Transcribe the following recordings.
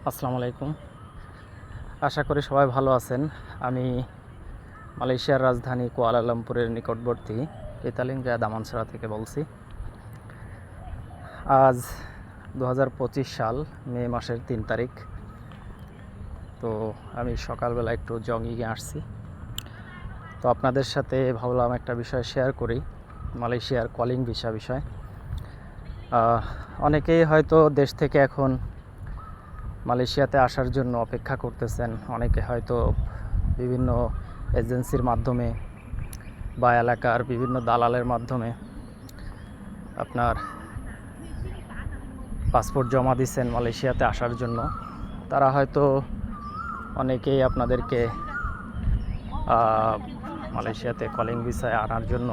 আসসালামু আলাইকুম। আশা করি সবাই ভালো আছেন। আমি মালয়েশিয়ার রাজধানী কুয়ালালামপুরের নিকটবর্তী পেতালিংগা দামানছড়া থেকে বলছি। আজ 2025 সাল মে মাসের 3 তারিখ। তো আমি সকালবেলা একটু জগিংয়ে আসছি। তো আপনাদের সাথে ভাবলাম একটা বিষয় শেয়ার করি, মালয়েশিয়ার কলিং ভিসা বিষয়। অনেকেই হয়তো দেশ থেকে এখন মালয়েশিয়াতে আসার জন্য অপেক্ষা করতেছেন। অনেকে হয়তো বিভিন্ন এজেন্সির মাধ্যমে বা এলাকার বিভিন্ন দালালের মাধ্যমে আপনার পাসপোর্ট জমা দিচ্ছেন মালয়েশিয়াতে আসার জন্য। তারা হয়তো অনেকেই আপনাদেরকে মালয়েশিয়াতে কলিং ভিসায় আনার জন্য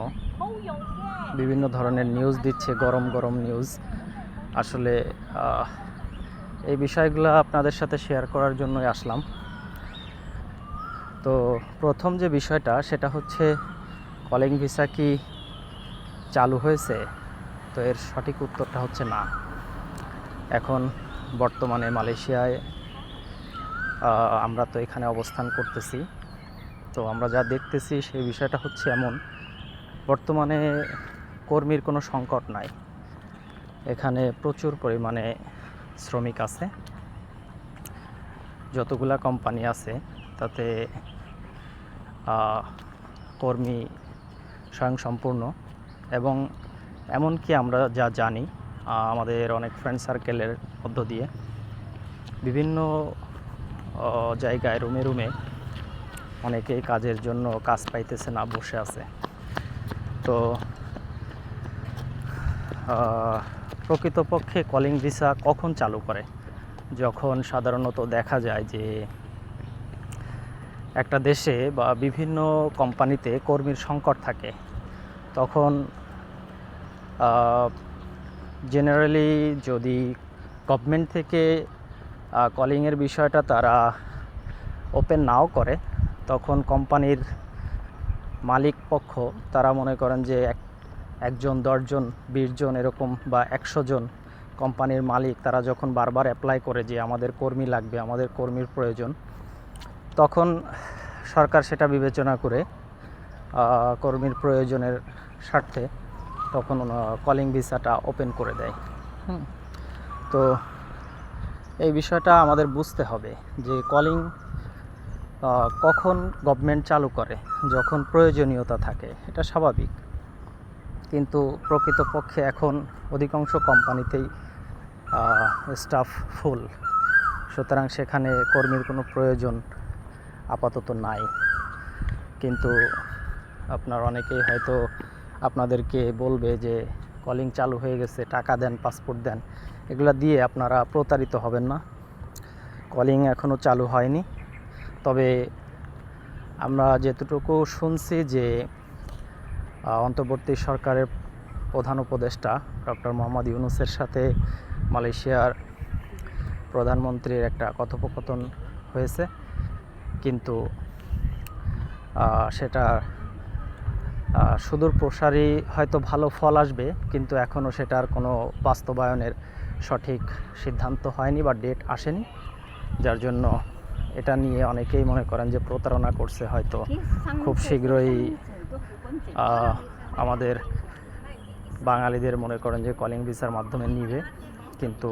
বিভিন্ন ধরনের নিউজ দিচ্ছে, গরম গরম নিউজ। আসলে এই বিষয়গুলো আপনাদের সাথে শেয়ার করার জন্যই আসলাম। তো প্রথম যে বিষয়টা সেটা হচ্ছে, কলিং ভিসা কি চালু হয়েছে? তো এর সঠিক উত্তরটা হচ্ছে না। এখন বর্তমানে মালয়েশিয়ায় আমরা তো এখানে অবস্থান করতেছি। তো আমরা যা দেখতেছি সেই বিষয়টা হচ্ছে এমন, বর্তমানে কর্মীর কোনো সংকট নাই। এখানে প্রচুর পরিমাণে শ্রমিক আছে। যতগুলা কোম্পানি আছে তাতে কর্মী স্বয়ংসম্পূর্ণ। এবং এমনকি আমরা যা জানি, আমাদের অনেক ফ্রেন্ড সার্কেলের মধ্য দিয়ে বিভিন্ন জায়গায় রুমে রুমে অনেকেই কাজের জন্য কাজ পাইতেছে না, বসে আছে। তো প্রকৃতপক্ষে কলিং ভিসা কখন চালু করে? যখন সাধারণত দেখা যায় যে একটা দেশে বা বিভিন্ন কোম্পানিতে কর্মীর সংকট থাকে, তখন জেনারেলি যদি গভর্নমেন্ট থেকে কলিংয়ের বিষয়টা তারা ওপেন নাও করে, তখন কোম্পানির মালিক পক্ষ তারা মনে করেন যে একজন, 10 জন, 20 জন এরকম বা 100 জন কোম্পানির মালিক তারা যখন বারবার অ্যাপ্লাই করে যে আমাদের কর্মী লাগবে, আমাদের কর্মীর প্রয়োজন, তখন সরকার সেটা বিবেচনা করে কর্মীর প্রয়োজনের স্বার্থে তখন কলিং ভিসাটা ওপেন করে দেয়। তো এই বিষয়টা আমাদের বুঝতে হবে যে কলিং কখন গভর্নমেন্ট চালু করে, যখন প্রয়োজনীয়তা থাকে, এটা স্বাভাবিক। কিন্তু প্রকৃতপক্ষে এখন অধিকাংশ কোম্পানিতেই স্টাফ ফুল, সুতরাং সেখানে কর্মীর কোনো প্রয়োজন আপাতত নাই। কিন্তু আপনার অনেকেই হয়তো আপনাদেরকে বলবে যে কলিং চালু হয়ে গেছে, টাকা দেন, পাসপোর্ট দেন। এগুলো দিয়ে আপনারা প্রতারিত হবেন না। কলিং এখনও চালু হয়নি। তবে আমরা যেতটুকু শুনছি যে অন্তর্বর্তী সরকারের প্রধান উপদেষ্টা ডক্টর মোহাম্মদ ইউনূসের সাথে মালয়েশিয়ার প্রধানমন্ত্রীর একটা কথোপকথন হয়েছে, কিন্তু সেটা সুদূর প্রসারী হয়তো ভালো ফল আসবে, কিন্তু এখনও সেটার কোনো বাস্তবায়নের সঠিক সিদ্ধান্ত হয়নি বা ডেট আসেনি। যার জন্য এটা নিয়ে অনেকেই মনে করেন যে প্রতারণা করছে, হয়তো খুব শীঘ্রই আমাদের বাঙালিদের মনে করেন যে কলিং ভিসার মাধ্যমে নিবে। কিন্তু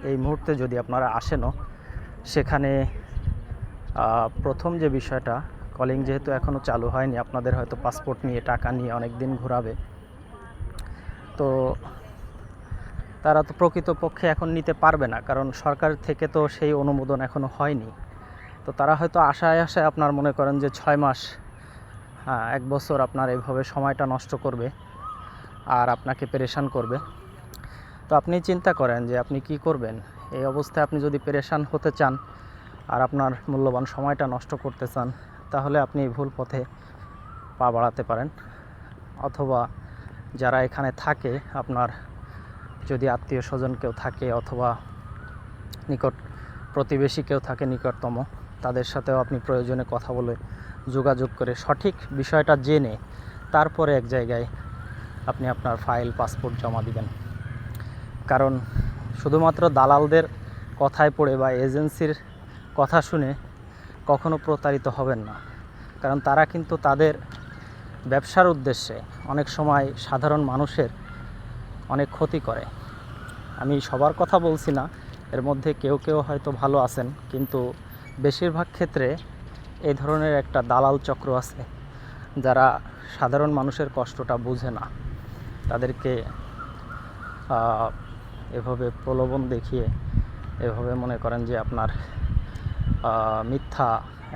এই মুহূর্তে যদি আপনারা আসেনও, সেখানে প্রথম যে বিষয়টা, কলিং যেহেতু এখনও চালু হয়নি, আপনাদের হয়তো পাসপোর্ট নিয়ে টাকা নিয়ে অনেক দিন ঘোরাবে। তো তারা তো প্রকৃতপক্ষে এখন নিতে পারবে না, কারণ সরকার থেকে তো সেই অনুমোদন এখনও হয়নি। তো তারা হয়তো আশায় আশায় আপনার মনে করেন যে 6 মাস, 1 বছর আপনার এইভাবে সময়টা নষ্ট করবে আর আপনাকে পেরেশান করবে। তো আপনি চিন্তা করেন যে আপনি কি করবেন এই অবস্থায়। আপনি যদি পেরেশান হতে চান আর আপনার মূল্যবান সময়টা নষ্ট করতে চান, তাহলে আপনি ভুল পথে পা বাড়াতে পারেন। অথবা যারা এখানে থাকে, আপনার যদি আত্মীয় স্বজন কেউ থাকে অথবা নিকট প্রতিবেশী কেউ থাকে নিকটতম, তাদের সাথেও আপনি প্রয়োজনে কথা বলে যোগাযোগ করে সঠিক বিষয়টা জেনে তারপরে এক জায়গায় আপনি আপনার ফাইল, পাসপোর্ট জমা দিবেন। কারণ শুধুমাত্র দালালদের কথায় পড়ে বা এজেন্সির কথা শুনে কখনো প্রতারিত হবেন না, কারণ তারা কিন্তু তাদের ব্যবসার উদ্দেশ্যে অনেক সময় সাধারণ মানুষের অনেক ক্ষতি করে। আমি সবার কথা বলছি না, এর মধ্যে কেউ কেউ হয়তো ভালো আছেন, কিন্তু বেশিরভাগ ক্ষেত্রে এই ধরনের একটা দালাল চক্র আছে যারা সাধারণ মানুষের কষ্টটা বুঝে না, তাদেরকে এভাবে প্রলোভন দেখিয়ে এভাবে মনে করেন যে আপনার মিথ্যা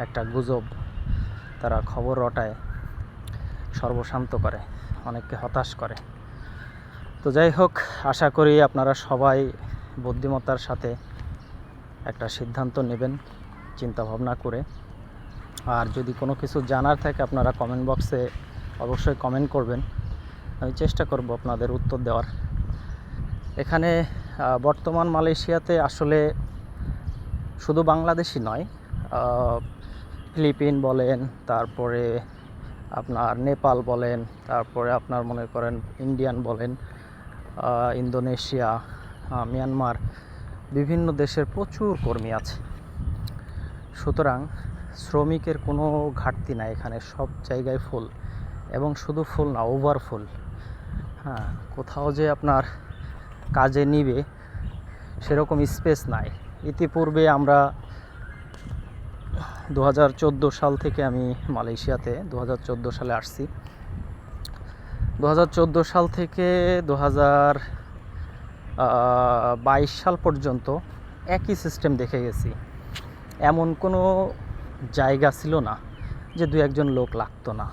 একটা গুজব তারা খবর রটায় সর্বশান্ত করে, অনেককে হতাশ করে। তো যাই হোক, আশা করি আপনারা সবাই বুদ্ধিমত্তার সাথে একটা সিদ্ধান্ত নেবেন চিন্তা ভাবনা করে। আর যদি কোনো কিছু জানার থাকে আপনারা কমেন্ট বক্সে অবশ্যই কমেন্ট করবেন, আমি চেষ্টা করব আপনাদের উত্তর দেওয়ার। এখানে বর্তমান মালয়েশিয়াতে আসলে শুধু বাংলাদেশি নয়, ফিলিপিন বলেন, তারপরে আপনার নেপাল বলেন, তারপরে আপনার মনে করেন ইন্ডিয়ান বলেন, ইন্দোনেশিয়া, মিয়ানমার, বিভিন্ন দেশের প্রচুর কর্মী আছে। সুতরাং শ্রমিকের কোনো ঘাটতি নাই এখানে, সব জায়গায় ফুল, এবং শুধু ফুল না, ওভার ফুল। হ্যাঁ, কোথাও যে আপনার কাজে নিবে সেরকম স্পেস নাই। ইতিপূর্বে আমরা 2014 সাল থেকে আমি মালয়েশিয়াতে 2014 সালে আসছি। 2014 সাল থেকে 2022 সাল পর্যন্ত একই সিস্টেম দেখে গেছি। এমন কোনো জায়গা ছিল না যে দু একজন লোক লাগতো না,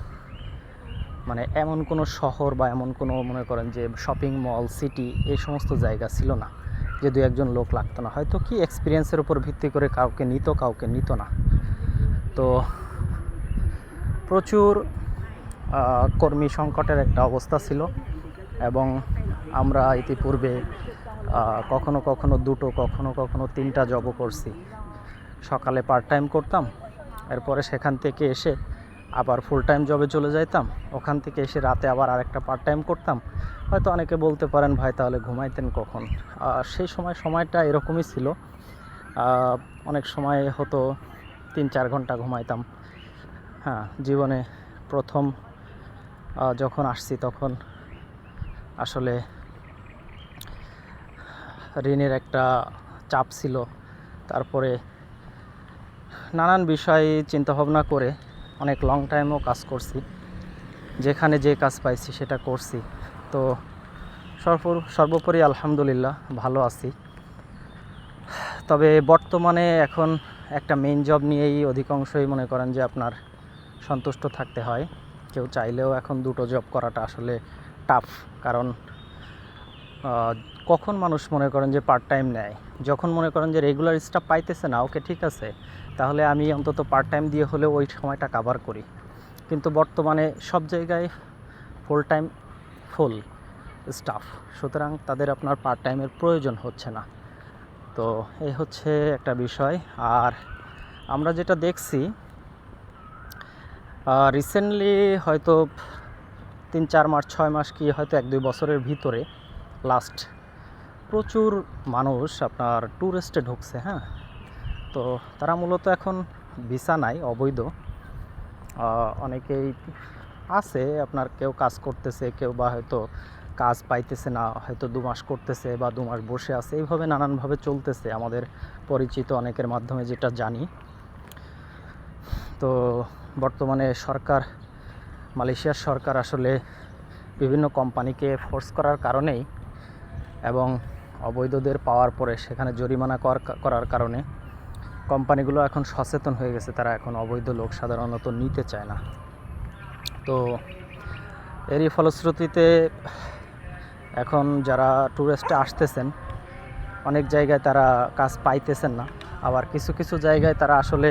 মানে এমন কোনো শহর বা এমন কোনো মনে করেন যে শপিং মল, সিটি, এই সমস্ত জায়গা ছিল না যে দু একজন লোক লাগতো না। হয়তো কি এক্সপিরিয়েন্সের উপর ভিত্তি করে কাউকে নিত, কাউকে নিত না। তো প্রচুর কর্মী সংকটের একটা অবস্থা ছিল, এবং আমরা ইতিপূর্বে কখনো কখনো দুটো, কখনো কখনো তিনটা জবও করছি। সকালে পার্ট টাইম করতাম, এরপরে সেখান থেকে এসে আবার ফুল টাইম জবে চলে যাইতাম, ওখান থেকে এসে রাতে আবার আরেকটা পার্ট টাইম করতাম। হয়তো অনেকে বলতে পারেন ভাই তাহলে ঘুমাইতেন কখন? সেই সময়টা এরকমই ছিল। অনেক সময় হতো 3-4 ঘন্টা ঘুমাইতাম। হ্যাঁ, জীবনে প্রথম যখন আসছি তখন আসলে ঋণের একটা চাপ ছিল, তারপরে নানান বিষয় চিন্তাভাবনা করে অনেক লং টাইমও কাজ করছি, যেখানে যে কাজ পাইছি সেটা করছি। তো সর্বোপরি আলহামদুলিল্লাহ ভালো আছি। তবে বর্তমানে এখন একটা মেইন জব নিয়েই অধিকাংশই মনে করেন যে আপনার সন্তুষ্ট থাকতে হয়। কেউ চাইলেও এখন দুটো জব করাটা আসলে টাফ, কারণ কখন মানুষ মনে করেন যে পার্ট টাইম নেয়, যখন মনে করেন যে রেগুলার স্টাফ পাইতেছে না, ওকে ঠিক আছে তাহলে আমি অন্তত পার্ট টাইম দিয়ে হলেও ওই সময়টা কাভার করি। কিন্তু বর্তমানে সব জায়গায় ফুল টাইম ফুল স্টাফ, সুতরাং তাদের আপনার পার্ট টাইমের প্রয়োজন হচ্ছে না। তো এই হচ্ছে একটা বিষয়। আর আমরা যেটা দেখছি রিসেন্টলি হয়তো 3-4 মাস, 6 মাস, কি হয়তো 1-2 বছরের ভিতরে লাস্ট প্রচুর মানুষ আপনার ট্যুরিস্টে ঢুকছে। হ্যাঁ, তো তারা মূলত এখন ভিসা নাই, অবৈধ। অনেকেই আছে আপনার, কেউ কাজ করতেছে, কেউ বা হয়তো কাজ পাইতেছে না, হয়তো 2 মাস করতেছে বা 2 মাস বসে আছে, এইভাবে নানানভাবে চলতেছে আমাদের পরিচিত অনেকের মাধ্যমে যেটা জানি। তো বর্তমানে সরকার, মালয়েশিয়ার সরকার আসলে বিভিন্ন কোম্পানিকে ফোর্স করার কারণেই এবং অবৈধদের পাওয়ার পরে সেখানে জরিমানা করার কারণে কোম্পানিগুলো এখন সচেতন হয়ে গেছে, তারা এখন অবৈধ লোক সাধারণত নিতে চায় না। তো এরই ফলশ্রুতিতে এখন যারা ট্যুরিস্টে আসতেছেন অনেক জায়গায় তারা কাজ পাইতেছেন না, আবার কিছু কিছু জায়গায় তারা আসলে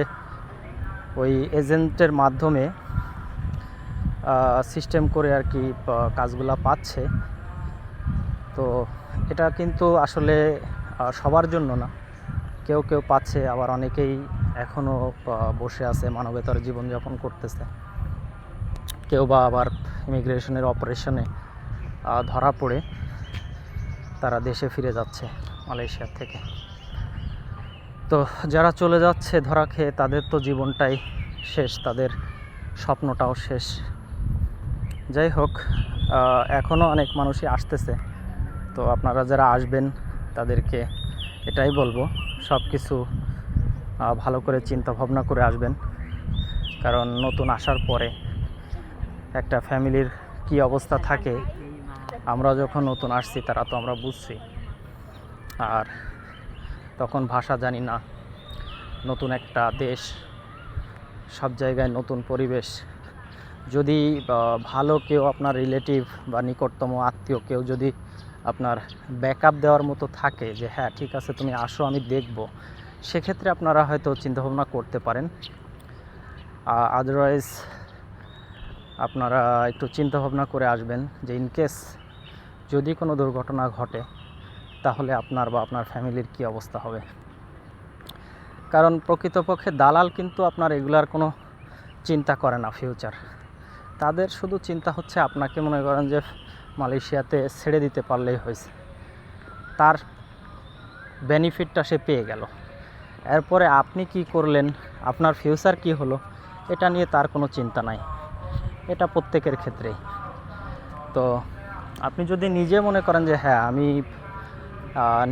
ওই এজেন্টের মাধ্যমে সিস্টেম করে আর কি কাজগুলো পাচ্ছে। তো এটা কিন্তু আসলে সবার জন্য না, কেউ কেউ পাচ্ছে, আবার অনেকেই এখনও বসে আছে, মানবেতর জীবনযাপন করতেছে। কেউ বা আবার ইমিগ্রেশনের অপারেশনে ধরা পড়ে তারা দেশে ফিরে যাচ্ছে মালয়েশিয়া থেকে। তো যারা চলে যাচ্ছে ধরা খেয়ে, তাদের তো জীবনটাই শেষ, তাদের স্বপ্নটাও শেষ। যাই হোক, এখনও অনেক মানুষই আসতেছে। তো আপনারা যারা আসবেন তাদেরকে এটাই বলবো, সব কিছু ভালো করে চিন্তা ভাবনা করে আসবেন। কারণ নতুন আসার পরে একটা ফ্যামিলির কি অবস্থা থাকে, আমরা যখন নতুন আসছি তারা তো আমরা বুঝছি। আর তখন ভাষা জানি না, নতুন একটা দেশ, সব জায়গায় নতুন পরিবেশ। যদি ভালো কেউ আপনার রিলেটিভ বা নিকটতম আত্মীয় কেউ যদি আপনার ব্যাকআপ দেওয়ার মতো থাকে যে হ্যাঁ ঠিক আছে তুমি আসো আমি দেখব, সেক্ষেত্রে আপনারা হয়তো চিন্তাভাবনা করতে পারেন। আদারওয়াইজ আপনারা একটু চিন্তাভাবনা করে আসবেন যে ইনকেস যদি কোনো দুর্ঘটনা ঘটে তাহলে আপনার বা আপনার ফ্যামিলির কী অবস্থা হবে। কারণ প্রকৃতপক্ষে দালাল কিন্তু আপনার এগুলার কোনো চিন্তা করে না ফিউচার। তাদের শুধু চিন্তা হচ্ছে আপনাকে মনে করেন যে মালয়েশিয়াতে ছেড়ে দিতে পারলেই হয়েছে, তার বেনিফিটটা সে পেয়ে গেল। এরপরে আপনি কি করলেন, আপনার ফিউচার কি হলো, এটা নিয়ে তার কোনো চিন্তা নাই। এটা প্রত্যেকের ক্ষেত্রেই। তো আপনি যদি নিজে মনে করেন যে হ্যাঁ আমি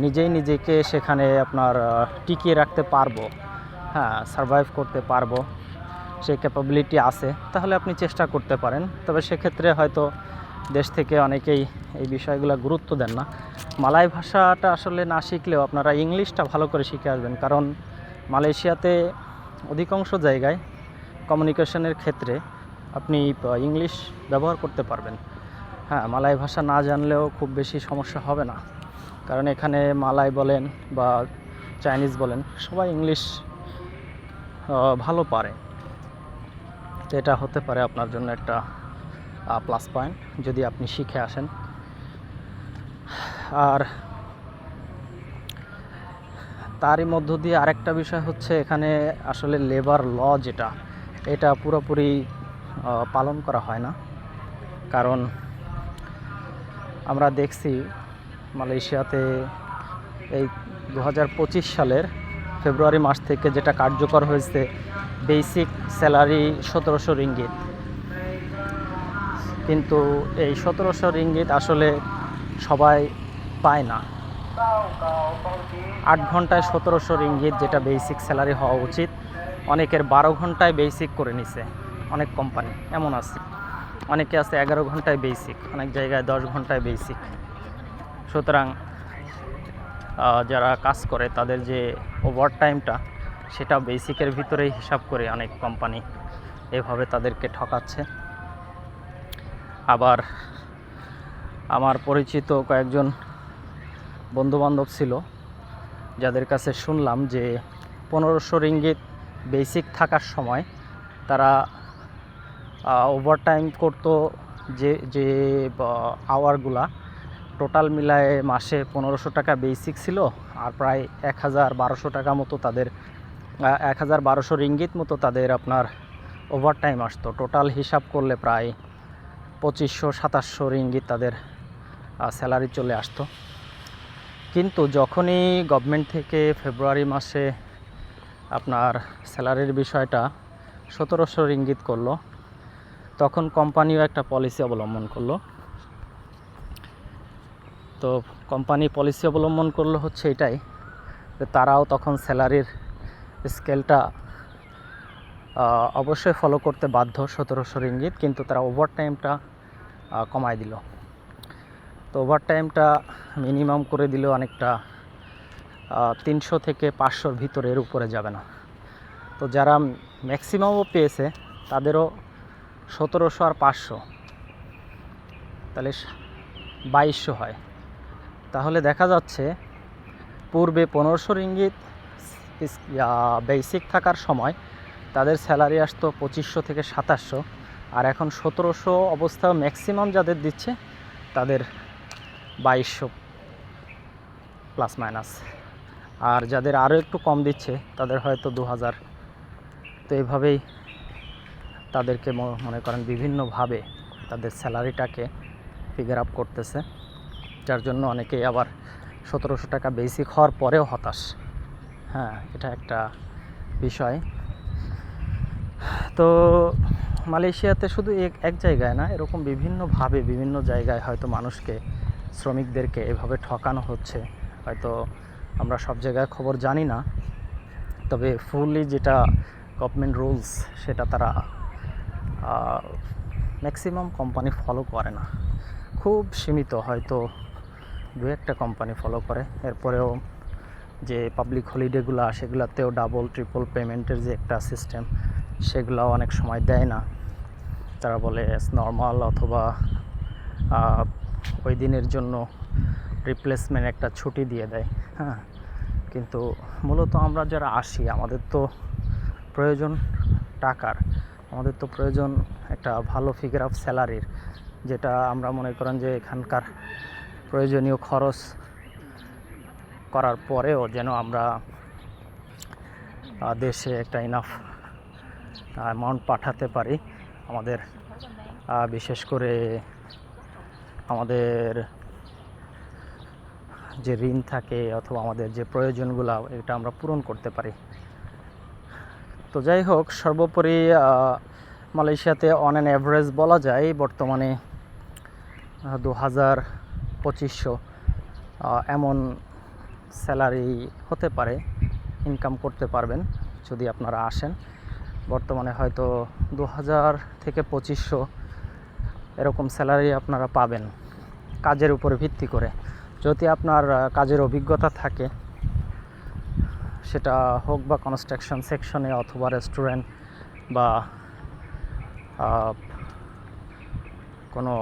নিজেই নিজেকে সেখানে আপনার টিকিয়ে রাখতে পারবো, হ্যাঁ সারভাইভ করতে পারবো, সেই ক্যাপাবিলিটি আছে, তাহলে আপনি চেষ্টা করতে পারেন। তবে সেক্ষেত্রে হয়তো দেশ থেকে অনেকেই এই বিষয়গুলো গুরুত্ব দেন না। মালয় ভাষাটা আসলে না শিখলেও আপনারা ইংলিশটা ভালো করে শিখে আসবেন। কারণ মালয়েশিয়াতে অধিকাংশ জায়গায় কমিউনিকেশনের ক্ষেত্রে আপনি ইংলিশ ব্যবহার করতে পারবেন। হ্যাঁ, মালয় ভাষা না জানলেও খুব বেশি সমস্যা হবে না। কারণ এখানে মালয় বলেন বা চাইনিজ বলেন, সবাই ইংলিশ ভালো পারে। তো এটা হতে পারে আপনার জন্য একটা প্লাস পয়েন্ট যদি আপনি শিখে আসেন। আর তারই মধ্য দিয়ে আরেকটা বিষয় হচ্ছে, এখানে আসলে লেবার ল যেটা, এটা পুরোপুরি পালন করা হয় না। কারণ আমরা দেখছি মালয়েশিয়াতে এই 2025 সালের ফেব্রুয়ারি মাস থেকে যেটা কার্যকর হয়েছে, বেসিক স্যালারি 1700 রিঙ্গিত। কিন্তু এই 1700 রিঙ্গিত আসলে সবাই পায় না। 8 ঘন্টায় 1700 রিঙ্গিত যেটা বেসিক স্যালারি হওয়া উচিত, অনেকের 12 ঘন্টায় বেসিক করে নিছে। অনেক কোম্পানি এমন আছে, অনেকে আছে 11 ঘন্টায় বেসিক, অনেক জায়গায় 10 ঘন্টায় বেসিক। সুতরাং যারা কাজ করে তাদের যে ওভার টাইমটা, সেটা বেসিকের ভিতরেই হিসাব করে অনেক কোম্পানি এভাবে তাদেরকে ঠকাচ্ছে। আবার আমার পরিচিত কয়েকজন বন্ধুবান্ধব ছিল যাদের কাছে শুনলাম যে 1500 রিঙ্গিত বেসিক থাকার সময় তারা ওভারটাইম করতো, যে আওয়ারগুলা টোটাল মিলায়ে মাসে 1500 টাকা বেসিক ছিল, আর প্রায় 1200 টাকা মতো তাদের 1200 রিঙ্গিত মতো তাদের আপনার ওভারটাইম আসতো। টোটাল হিসাব করলে প্রায় 2500-2700 রিঙ্গিত তাদের স্যালারি চলে আসতো। কিন্তু যখনই গভর্নমেন্ট থেকে ফেব্রুয়ারি মাসে আপনার স্যালারির বিষয়টা 1700 রিঙ্গিত করলো, তখন কোম্পানিও একটা পলিসি অবলম্বন করলো। তো কোম্পানি পলিসি অবলম্বন করলো হচ্ছে এটাই যে তারাও তখন স্যালারির স্কেলটা অবশ্যই ফলো করতে বাধ্য 1700 রিঙ্গিত, কিন্তু তারা ওভারটাইমটা কমায় দিল। তো ওভারটাইমটা মিনিমাম করে দিল অনেকটা 300 থেকে 500-র ভিতরে, এর উপরে যাবে না। তো যারা ম্যাক্সিমামও পেয়েছে তাদেরও 1700 আর 500, তাহলে 2200 হয়। তাহলে দেখা যাচ্ছে পূর্বে 1500 রিঙ্গিত বেসিক থাকার সময় তাদের স্যালারি আসতো 2500 থেকে 2700, আর এখন 1700 অবস্থা ম্যাক্সিমাম যাদের দিচ্ছে তাদের 2200 প্লাস মাইনাস, আর যাদের আরও একটু কম দিচ্ছে তাদের হয়তো 2000। তো এইভাবেই তাদেরকে মনে করেন বিভিন্নভাবে তাদের স্যালারিটাকে ফিগার আপ করতেছে, যার জন্য অনেকেই আবার 1700 টাকা বেসিক হওয়ার পরেও হতাশ। হ্যাঁ, এটা একটা বিষয়। তো মালয়েশিয়াতে শুধু এক জায়গায় না, এরকম বিভিন্নভাবে বিভিন্ন জায়গায় হয়তো মানুষকে, শ্রমিকদেরকে এভাবে ঠকানো হচ্ছে। হয়তো আমরা সব জায়গায় খবর জানি না, তবে ফুললি যেটা গভর্নমেন্ট রুলস সেটা তারা ম্যাক্সিমাম কোম্পানি ফলো করে না। খুব সীমিত, হয়তো দু একটা কোম্পানি ফলো করে। এরপরেও যে পাবলিক হলিডেগুলো সেগুলোতেও ডাবল ট্রিপল পেমেন্টের যে একটা সিস্টেম, সেগুলোও অনেক সময় দেয় না। তারা বলে নর্মাল, অথবা ওই দিনের জন্য রিপ্লেসমেন্ট একটা ছুটি দিয়ে দেয়। হ্যাঁ, কিন্তু মূলত আমরা যারা আসি, আমাদের তো প্রয়োজন টাকার, আমাদের তো প্রয়োজন একটা ভালো ফিগার অফ স্যালারির, যেটা আমরা মনে করেন যে এখানকার প্রয়োজনীয় খরচ করার পরেও যেন আমরা দেশে একটা ইনাফ অ্যামাউন্ট পাঠাতে পারি। আমাদের বিশেষ করে আমাদের যে ঋণ থাকে অথবা আমাদের যে প্রয়োজনগুলো, এটা আমরা পূরণ করতে পারি। তো যাই হোক, সর্বোপরি মালয়েশিয়াতে অন অ্যান অ্যাভারেজ বলা যায় বর্তমানে 2000-2500 এমন স্যালারি হতে পারে, ইনকাম করতে পারবেন যদি আপনারা আসেন। বর্তমানে হয়তো 2000 থেকে 2500 এরকম স্যালারি আপনারা পাবেন, কাজের উপরে ভিত্তি করে। যদি আপনার কাজের অভিজ্ঞতা থাকে, সেটা হোক বা কনস্ট্রাকশন সেকশনে, অথবা রেস্টুরেন্ট, বা কোনো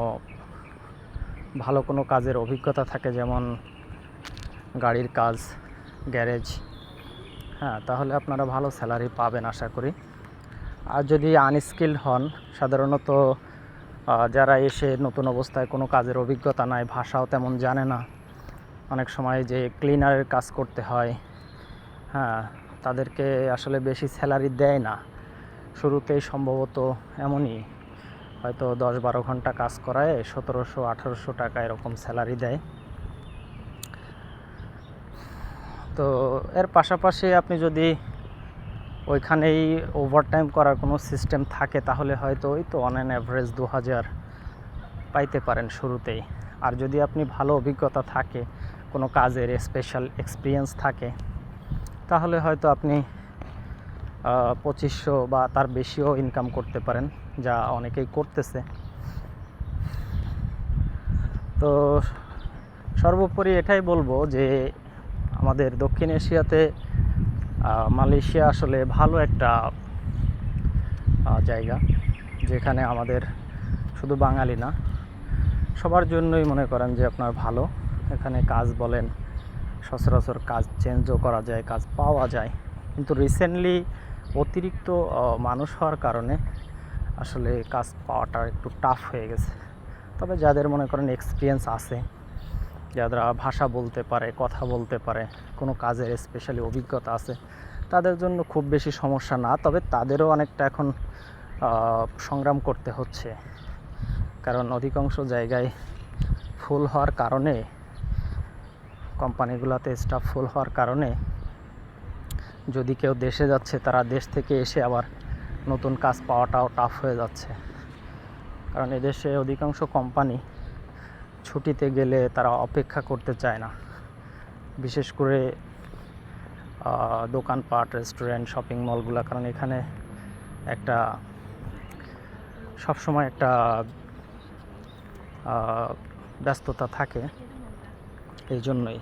ভালো কোনো কাজের অভিজ্ঞতা থাকে, যেমন গাড়ির কাজ, গ্যারেজ, হ্যাঁ, তাহলে আপনারা ভালো স্যালারি পাবেন আশা করি। আর যদি আনস্কিলড হন, সাধারণত যারা এসে নতুন অবস্থায় কোনো কাজের অভিজ্ঞতা নাই, ভাষাও তেমন জানে না, অনেক সময় যে ক্লিনারের কাজ করতে হয়, হ্যাঁ, তাদেরকে আসলে বেশি স্যালারি দেয় না শুরুতেই, সম্ভবত এমনই, হয়তো 10-12 ঘন্টা কাজ করায় 1700-1800 টাকা এরকম স্যালারি দেয়। তো এর পাশাপাশি আপনি যদি ওইখানেই ওভারটাইম করার কোনো সিস্টেম থাকে, তাহলে হয়তো ওই তো অন অ্যান অ্যাভারেজ 2000 পাইতে পারেন শুরুতেই। আর যদি আপনি ভালো অভিজ্ঞতা থাকে, কোনো কাজের স্পেশাল এক্সপিরিয়েন্স থাকে, তাহলে হয়তো আপনি 2500 বা তার বেশিও ইনকাম করতে পারেন, যা অনেকেই করতেছে। তো সর্বোপরি এটাই বলবো যে আমাদের দক্ষিণ এশিয়াতে মালয়েশিয়া আসলে ভালো একটা জায়গা, যেখানে আমাদের শুধু বাঙালি না, সবার জন্যই মনে করেন যে আপনার ভালো। এখানে কাজ বলেন, সচরাচর কাজ চেঞ্জও করা যায়, কাজ পাওয়া যায়। কিন্তু রিসেন্টলি অতিরিক্ত মানুষ হওয়ার কারণে আসলে কাজ পাওয়াটা একটু টাফ হয়ে গেছে। তবে যাদের মনে করেন এক্সপিরিয়েন্স আছে, যারা ভাষা বলতে পারে, কথা বলতে পারে, কোনো কাজের স্পেশালি অভিজ্ঞতা আছে, তাদের জন্য খুব বেশি সমস্যা না। তবে তাদেরও অনেকটা এখন সংগ্রাম করতে হচ্ছে, কারণ অধিকাংশ জায়গায় ফুল হওয়ার কারণে, কোম্পানিগুলোতে স্টাফ ফুল হওয়ার কারণে, যদি কেউ দেশে যাচ্ছে, তারা দেশ থেকে এসে আবার নতুন কাজ পাওয়াটাও টাফ হয়ে যাচ্ছে। কারণ এদেশে অধিকাংশ কোম্পানি ছুটিতে গেলে তারা অপেক্ষা করতে চায় না, বিশেষ করে দোকানপাট, রেস্টুরেন্ট, শপিং মলগুলো, কারণ এখানে একটা সবসময় একটা ব্যস্ততা থাকে, এই জন্যই।